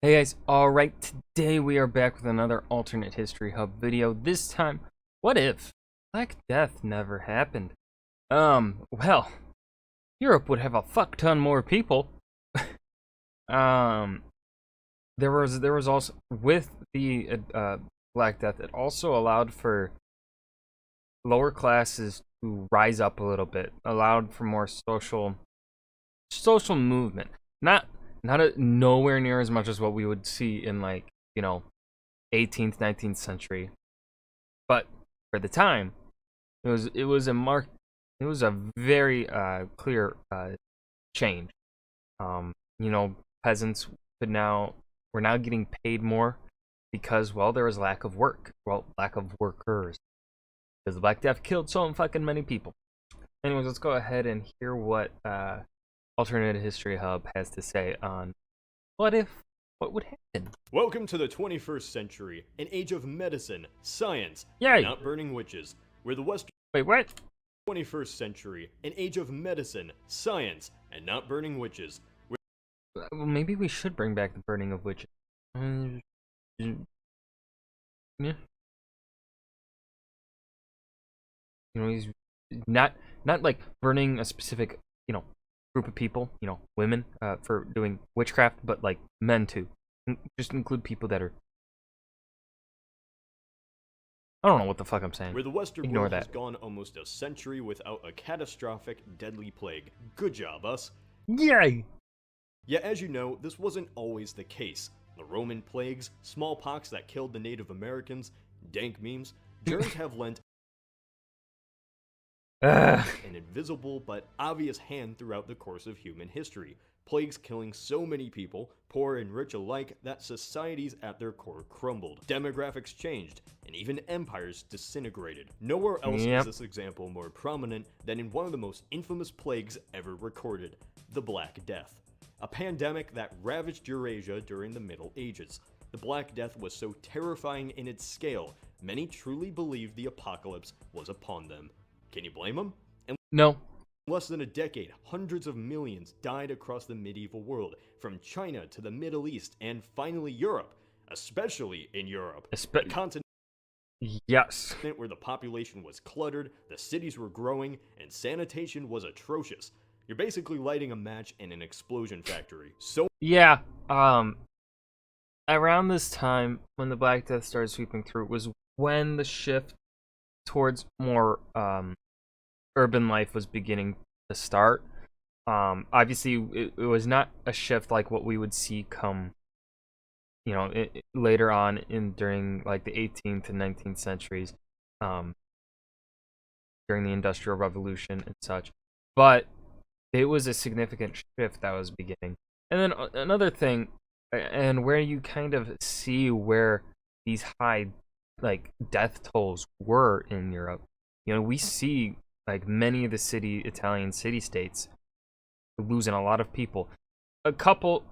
Hey guys, alright, today we are back with another Alternate History Hub video. This time, what if Black Death never happened? Well, Europe would have a fuck ton more people. um, there was also, with the Black Death, it also allowed for lower classes to rise up a little bit, allowed for more social movement. Nowhere near as much as what we would see in, like, 18th, 19th century. But for the time, it was a very clear change. Peasants were now getting paid more because, well, there was lack of work. Well, lack of workers. Because the Black Death killed so fucking many people. Anyways, let's go ahead and hear what Alternate History Hub has to say on what would happen. Welcome to the 21st century, an age of medicine, science, Yay. not burning witches. Where the Western Wait, what? 21st century, an age of medicine, science, and not burning witches. Well, maybe we should bring back the burning of witches. Yeah. He's not like burning a specific, group of people, women, for doing witchcraft, but like men too. Just include people that are. I don't know what the fuck I'm saying. Where the Western Ignore world that. has gone almost a century without a catastrophic, deadly plague. Good job, us. Yay! Yeah, as you know, this wasn't always the case. The Roman plagues, smallpox that killed the Native Americans, dank memes, germs have lent an invisible but obvious hand throughout the course of human history. Plagues killing so many people, poor and rich alike, that societies at their core crumbled. Demographics changed, and even empires disintegrated. Nowhere else is this example more prominent than in one of the most infamous plagues ever recorded, the Black Death. A pandemic that ravaged Eurasia during the Middle Ages. The Black Death was so terrifying in its scale, many truly believed the apocalypse was upon them. Can you blame them? No. In less than a decade, hundreds of millions died across the medieval world, from China to the Middle East, and finally Europe, especially in Europe. A continent Yes. where the population was cluttered, the cities were growing, and sanitation was atrocious. You're basically lighting a match in an explosion factory. So Yeah. Around this time, when the Black Death started sweeping through, was when the shift towards more urban life was beginning to start. Obviously, it was not a shift like what we would see come, later on during like the 18th and 19th centuries, during the Industrial Revolution and such. But it was a significant shift that was beginning. And then another thing, and where you kind of see where these high, like, death tolls were in Europe. We see, like, many of the Italian city-states losing a lot of people. A couple,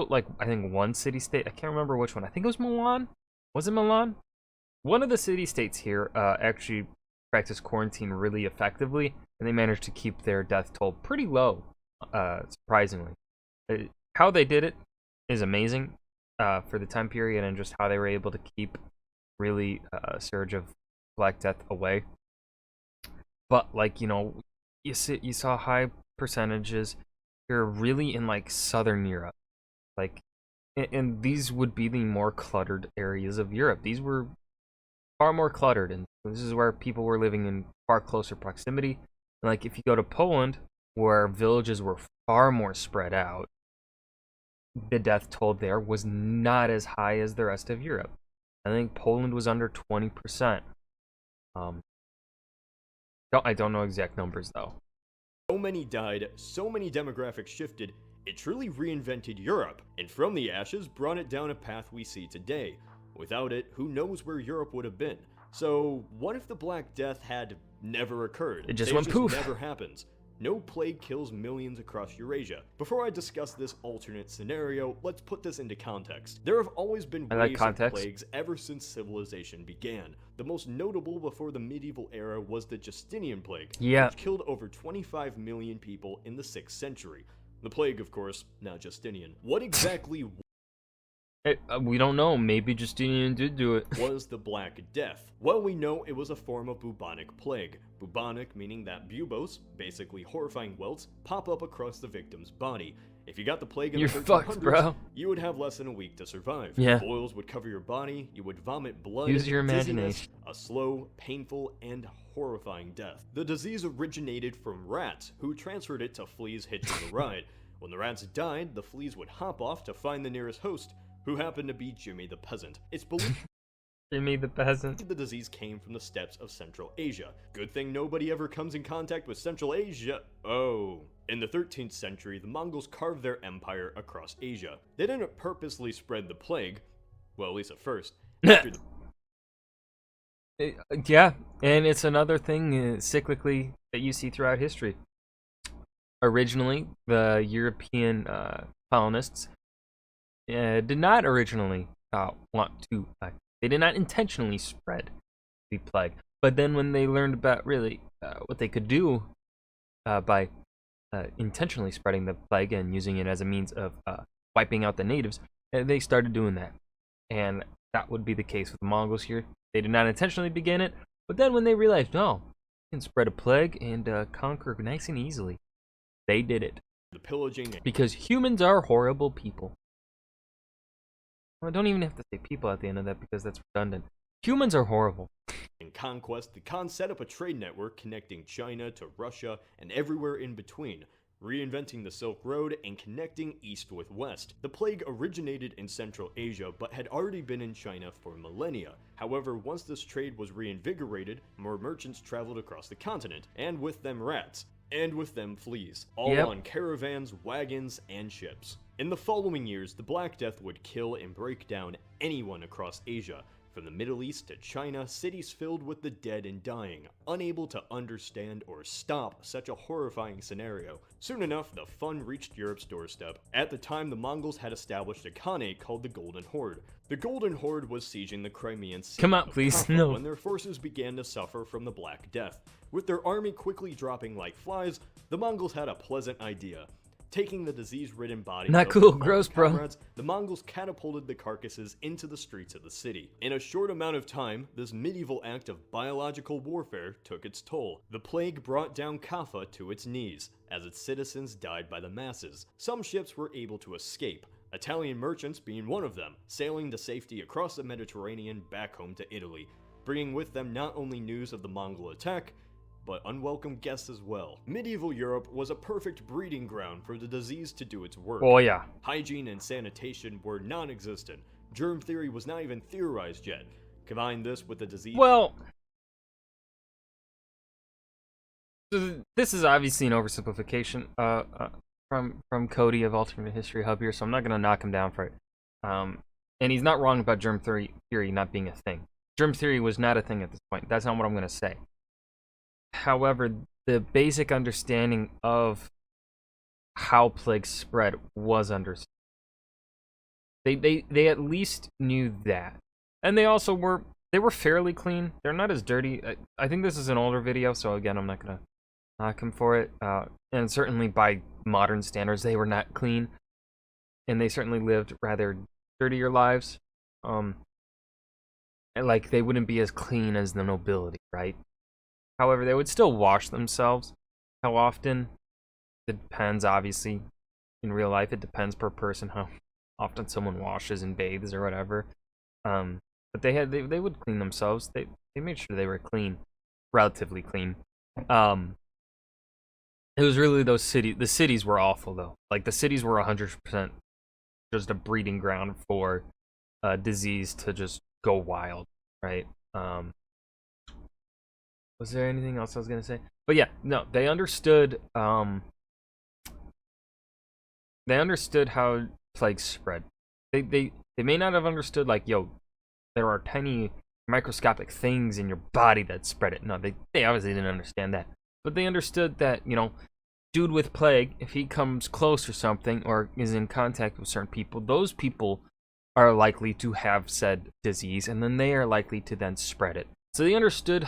like, I think one city-state, I can't remember which one. I think it was Milan. Was it Milan? One of the city-states here actually practiced quarantine really effectively, and they managed to keep their death toll pretty low, surprisingly. How they did it is amazing for the time period, and just how they were able to keep really a surge of Black Death away. But, like, you saw high percentages here really in, like, southern Europe. Like, and these would be the more cluttered areas of Europe. These were far more cluttered, and this is where people were living in far closer proximity. And, like, if you go to Poland, where villages were far more spread out, the death toll there was not as high as the rest of Europe. I think Poland was under 20%. I don't know exact numbers, though. So many died, so many demographics shifted, it truly reinvented Europe, and from the ashes brought it down a path we see today. Without it, who knows where Europe would have been? So, what if the Black Death had never occurred? It just went poof. Never happens. No plague kills millions across Eurasia. Before I discuss this alternate scenario, let's put this into context. There have always been waves of plagues ever since civilization began. The most notable before the medieval era was the Justinian plague, which killed over 25 million people in the 6th century. The plague, of course, not Justinian. What exactly We don't know. Maybe Justinian did do it. Was the Black Death? Well, we know it was a form of bubonic plague. Bubonic meaning that buboes, basically horrifying welts, pop up across the victim's body. If you got the plague in You're the 1300s, fucked, bro. you would have less than a week to survive. Yeah. Boils would cover your body, you would vomit blood, Use your dizziness, imagination. a slow, painful, and horrifying death. The disease originated from rats, who transferred it to fleas hitching a ride. When the rats died, the fleas would hop off to find the nearest host, who happened to be Jimmy the Peasant. It's believed Jimmy the Peasant. the disease came from the steppes of Central Asia. Good thing nobody ever comes in contact with Central Asia. Oh. In the 13th century, the Mongols carved their empire across Asia. They didn't purposely spread the plague, well, at least at first. After the Yeah, and it's another thing cyclically that you see throughout history. Originally, the European colonists did not originally want to. They did not intentionally spread the plague. But then, when they learned about really what they could do by intentionally spreading the plague and using it as a means of wiping out the natives, they started doing that. And that would be the case with the Mongols here. They did not intentionally begin it, but then when they realized, no, you can spread a plague and conquer nice and easily, they did it. the pillaging Because humans are horrible people. Well, I don't even have to say people at the end of that because that's redundant. Humans are horrible. and conquest, the Khan set up a trade network connecting China to Russia and everywhere in between, reinventing the Silk Road and connecting east with west. The plague originated in Central Asia but had already been in China for millennia. However, once this trade was reinvigorated, more merchants traveled across the continent, and with them rats, and with them fleas, all on caravans, wagons, and ships. In the following years, the Black Death would kill and break down anyone across Asia. From the Middle East to China, cities filled with the dead and dying, unable to understand or stop such a horrifying scenario. Soon enough, the fun reached Europe's doorstep. At the time, the Mongols had established a khanate called the Golden Horde. The Golden Horde was sieging the Crimean Sea Come out, of please. Kaffa No. when their forces began to suffer from the Black Death. With their army quickly dropping like flies, the Mongols had a pleasant idea. Taking the disease-ridden bodies Not of cool, their fallen gross, bro. comrades, the Mongols catapulted the carcasses into the streets of the city. In a short amount of time, this medieval act of biological warfare took its toll. The plague brought down Kaffa to its knees, as its citizens died by the masses. Some ships were able to escape, Italian merchants being one of them, sailing to safety across the Mediterranean back home to Italy, bringing with them not only news of the Mongol attack, but unwelcome guests as well. Medieval Europe was a perfect breeding ground for the disease to do its work. Oh, yeah. Hygiene and sanitation were non-existent. Germ theory was not even theorized yet. Combine this with the disease... Well, this is obviously an oversimplification from Cody of Alternate History Hub here, so I'm not going to knock him down for it. And he's not wrong about germ theory not being a thing. Germ theory was not a thing at this point. That's not what I'm going to say. However, the basic understanding of how plagues spread was understood. They at least knew that. And they also were fairly clean. They're not as dirty. I think this is an older video, so again, I'm not going to knock him for it. And certainly by modern standards, they were not clean. And they certainly lived rather dirtier lives. And like, they wouldn't be as clean as the nobility, right? However, they would still wash themselves. How often? It depends, obviously. In real life, it depends per person how often someone washes and bathes or whatever. But they would clean themselves. They made sure they were clean, relatively clean. It was really those cities. The cities were awful though. Like the cities were 100% just a breeding ground for disease to just go wild, right? Was there anything else I was gonna say? But yeah, no, they understood. They understood how plagues spread. They may not have understood like, yo, there are tiny microscopic things in your body that spread it. No, they obviously didn't understand that. But they understood that, you know, dude with plague, if he comes close or something or is in contact with certain people, those people are likely to have said disease, and then they are likely to then spread it. So they understood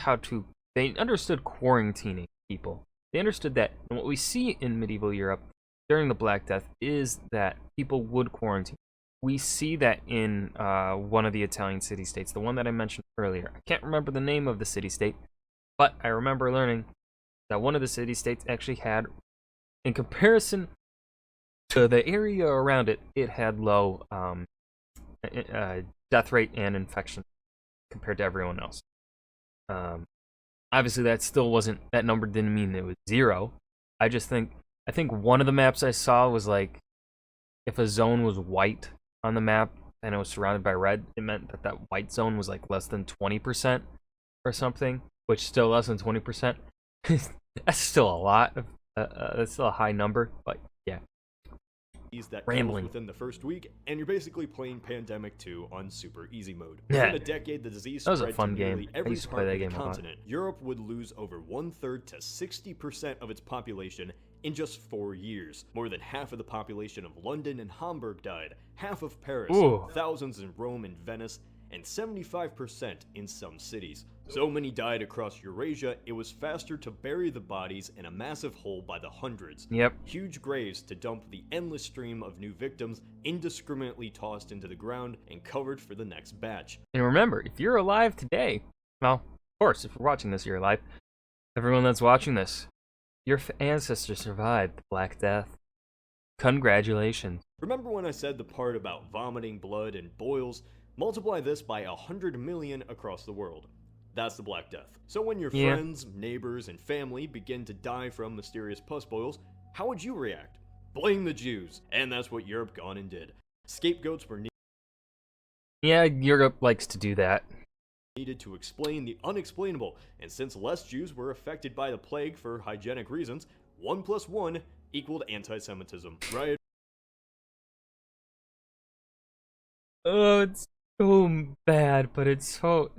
they understood quarantining people. They understood that, and what we see in medieval Europe during the Black Death is that people would quarantine. we see that in one of the Italian city-states, the one that I mentioned earlier. I can't remember the name of the city-state, but I remember learning that one of the city-states actually had, in comparison to the area around it, it had low death rate and infection compared to everyone else. Obviously, that number didn't mean it was 0. I think one of the maps I saw was like, if a zone was white on the map and it was surrounded by red, it meant that white zone was like less than 20% or something, which still less than 20%. That's still a lot. That's still a high number, but yeah. That Rambling. Within the first week, and you're basically playing Pandemic 2 on super easy mode. Yeah. Within a decade, the disease That was spread a fun to nearly game. I every used to play part that of the game a lot. continent. Europe would lose over 1/3 to 60% of its population in just 4 years. More than half of the population of London and Hamburg died, half of Paris, Ooh. thousands in Rome and Venice, and 75% in some cities. So many died across Eurasia, it was faster to bury the bodies in a massive hole by the hundreds. Yep. Huge graves to dump the endless stream of new victims indiscriminately tossed into the ground and covered for the next batch. And remember, if you're alive today, well, of course, if you're watching this, you're alive. Everyone that's watching this, your ancestors survived the Black Death. Congratulations. Remember when I said the part about vomiting blood and boils? Multiply this by 100 million across the world. That's the Black Death. So when your friends, neighbors, and family begin to die from mysterious pus boils, how would you react? Blame the Jews. And that's what Europe gone and did. Scapegoats were Yeah, Europe likes to do that. needed to explain the unexplainable, and since less Jews were affected by the plague for hygienic reasons, 1 + 1 equaled anti-Semitism, right? Oh, it's so bad, but it's so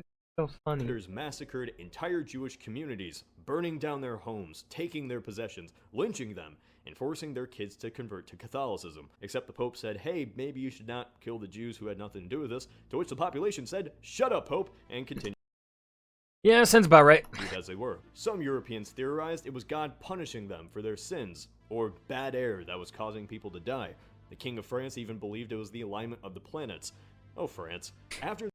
funny. Rioters massacred entire Jewish communities, burning down their homes, taking their possessions, lynching them, and forcing their kids to convert to Catholicism. Except the Pope said, hey, maybe you should not kill the Jews who had nothing to do with this, to which the population said, shut up, Pope, and continued Yeah, sounds about right. as they were. Some Europeans theorized it was God punishing them for their sins, or bad air that was causing people to die. The King of France even believed it was the alignment of the planets. Oh, France. After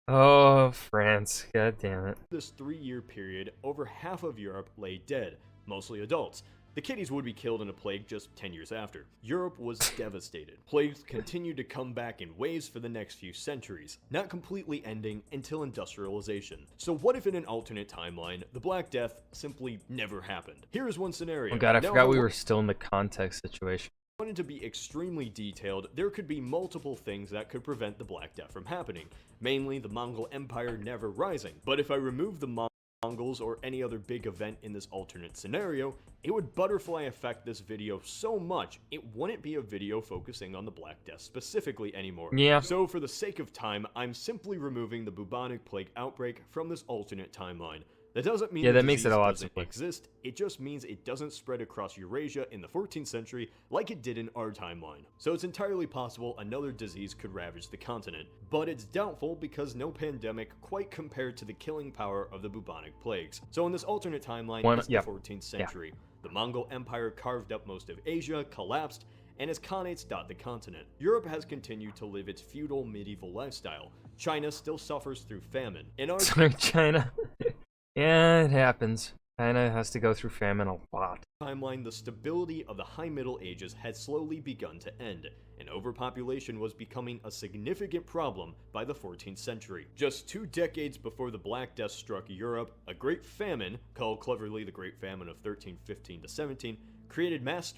Oh, France. God damn it. this 3-year period, over half of Europe lay dead, mostly adults. The kiddies would be killed in a plague just 10 years after. Europe was devastated. Plagues continued to come back in waves for the next few centuries, not completely ending until industrialization. So what if in an alternate timeline, the Black Death simply never happened? Here is one scenario. Oh god, I Now, forgot we were still in the context situation. wanted to be extremely detailed, there could be multiple things that could prevent the Black Death from happening, mainly the Mongol Empire never rising. But if I remove the Mongols or any other big event in this alternate scenario, it would butterfly affect this video so much, it wouldn't be a video focusing on the Black Death specifically anymore. Yeah. So for the sake of time, I'm simply removing the bubonic plague outbreak from this alternate timeline. That doesn't mean that makes it a lot doesn't simpler. exist, it just means it doesn't spread across Eurasia in the 14th century like it did in our timeline. So it's entirely possible another disease could ravage the continent, but it's doubtful because no pandemic quite compared to the killing power of the bubonic plagues. So in this alternate timeline, it's the 14th century. The Mongol Empire carved up most of Asia, collapsed, and its khanates dot the continent. Europe has continued to live its feudal medieval lifestyle. China still suffers through famine. In our Sorry, China. Yeah, it happens. China has to go through famine a lot. timeline, the stability of the High Middle Ages had slowly begun to end, and overpopulation was becoming a significant problem by the 14th century. Just 2 decades before the Black Death struck Europe, a great famine, called cleverly the Great Famine of 1315-17, created mass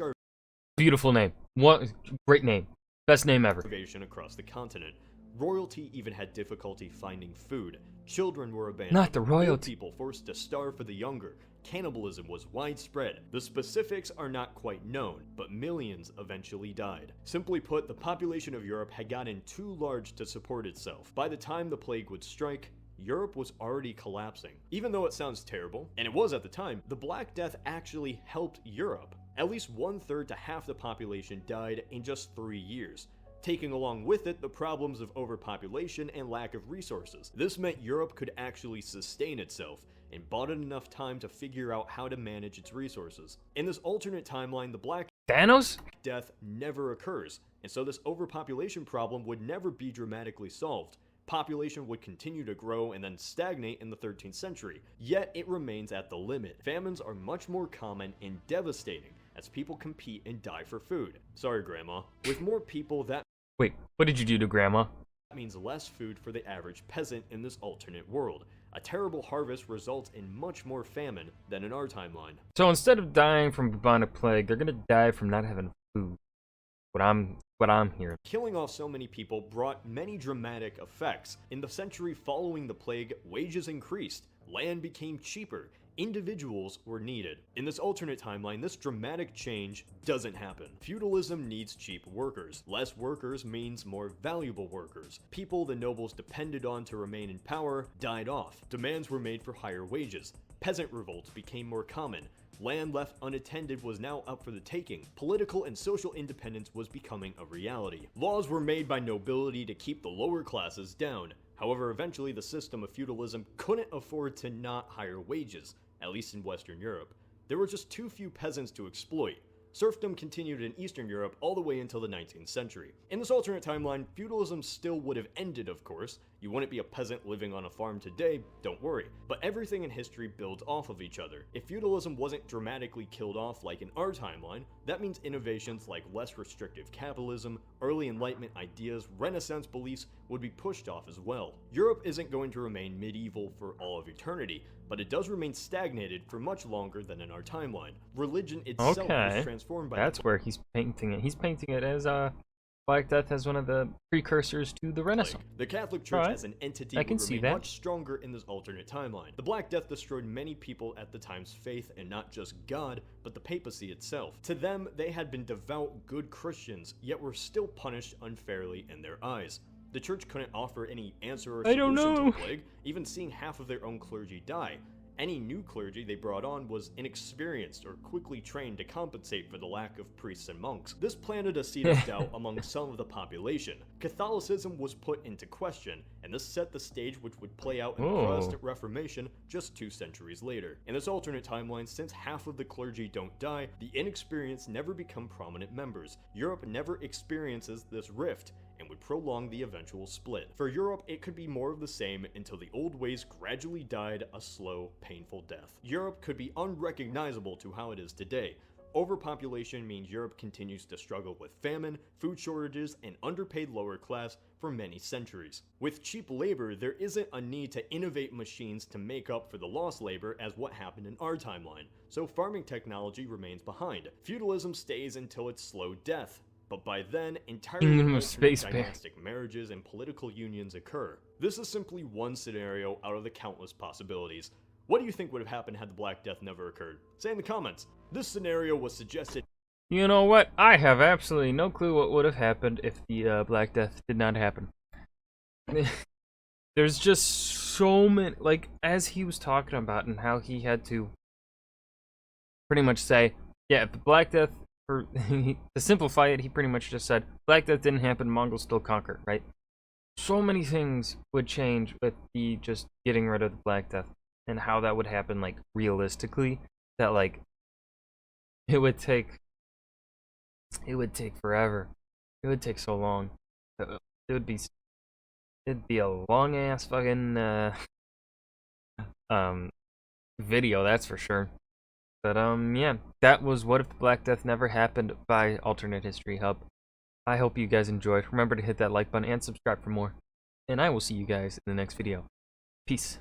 Beautiful name. What great name. Best name ever. starvation across the continent. Royalty even had difficulty finding food. Children were abandoned. Not the Old royalty. people forced to starve for the younger. Cannibalism was widespread. The specifics are not quite known, but millions eventually died. Simply put, the population of Europe had gotten too large to support itself. By the time the plague would strike, Europe was already collapsing. Even though it sounds terrible, and it was at the time, the Black Death actually helped Europe. At least 1/3 to half the population died in just 3 years, taking along with it the problems of overpopulation and lack of resources. This meant Europe could actually sustain itself, and bought it enough time to figure out how to manage its resources. In this alternate timeline, the Black Thanos? Death never occurs, and so this overpopulation problem would never be dramatically solved. Population would continue to grow and then stagnate in the 13th century, yet it remains at the limit. Famines are much more common and devastating as people compete and die for food. Sorry, Grandma. With more people, that Wait, what did you do to Grandma? means less food for the average peasant in this alternate world. A terrible harvest results in much more famine than in our timeline. So instead of dying from bubonic plague, they're gonna die from not having food. What I'm hearing. Killing off so many people brought many dramatic effects. In the century following the plague, wages increased, land became cheaper, individuals were needed. In this alternate timeline, this dramatic change doesn't happen. Feudalism needs cheap workers. Less workers means more valuable workers. People the nobles depended on to remain in power died off. Demands were made for higher wages. Peasant revolts became more common. Land left unattended was now up for the taking. Political and social independence was becoming a reality. Laws were made by nobility to keep the lower classes down. However, eventually the system of feudalism couldn't afford to not hire wages, at least in Western Europe. There were just too few peasants to exploit. Serfdom continued in Eastern Europe all the way until the 19th century. In this alternate timeline, feudalism still would have ended, of course. You wouldn't be a peasant living on a farm today, don't worry. But everything in history builds off of each other. If feudalism wasn't dramatically killed off like in our timeline, that means innovations like less restrictive capitalism, early Enlightenment ideas, Renaissance beliefs would be pushed off as well. Europe isn't going to remain medieval for all of eternity, but it does remain stagnated for much longer than in our timeline. Religion itself was transformed by That's where he's painting it. He's painting it as Black Death as one of the precursors to the Renaissance. The Catholic Church as an entity would remain much stronger in this alternate timeline. The Black Death destroyed many people at the time's faith, and not just God, but the papacy itself. To them, they had been devout, good Christians, yet were still punished unfairly in their eyes. The church couldn't offer any answer or solution to the plague, even seeing half of their own clergy die. Any new clergy they brought on was inexperienced or quickly trained to compensate for the lack of priests and monks. This planted a seed of doubt among some of the population. Catholicism was put into question, and this set the stage which would play out in the Protestant Reformation just 2 centuries later. In this alternate timeline, since half of the clergy don't die, the inexperienced never become prominent members. Europe never experiences this rift, and would prolong the eventual split. For Europe, it could be more of the same until the old ways gradually died a slow, painful death. Europe could be unrecognizable to how it is today. Overpopulation means Europe continues to struggle with famine, food shortages, and underpaid lower class for many centuries. With cheap labor, there isn't a need to innovate machines to make up for the lost labor as what happened in our timeline, so farming technology remains behind. Feudalism stays until its slow death. But by then, entirely dynastic marriages and political unions occur. This is simply one scenario out of the countless possibilities. What do you think would have happened had the Black Death never occurred? Say in the comments. This scenario was suggested. You know what? I have absolutely no clue what would have happened if the Black Death did not happen. There's just so many, like, as he was talking about and how he had to pretty much say, yeah, if the Black Death, to simplify it, he pretty much just said, Black Death didn't happen, Mongols still conquer, right? So many things would change with the just getting rid of the Black Death, and how that would happen, like, realistically, that, like, it would take forever. It would take so long. It'd be a long-ass fucking, video, that's for sure. But, yeah, that was What If the Black Death Never Happened by Alternate History Hub. I hope you guys enjoyed. Remember to hit that like button and subscribe for more. And I will see you guys in the next video. Peace.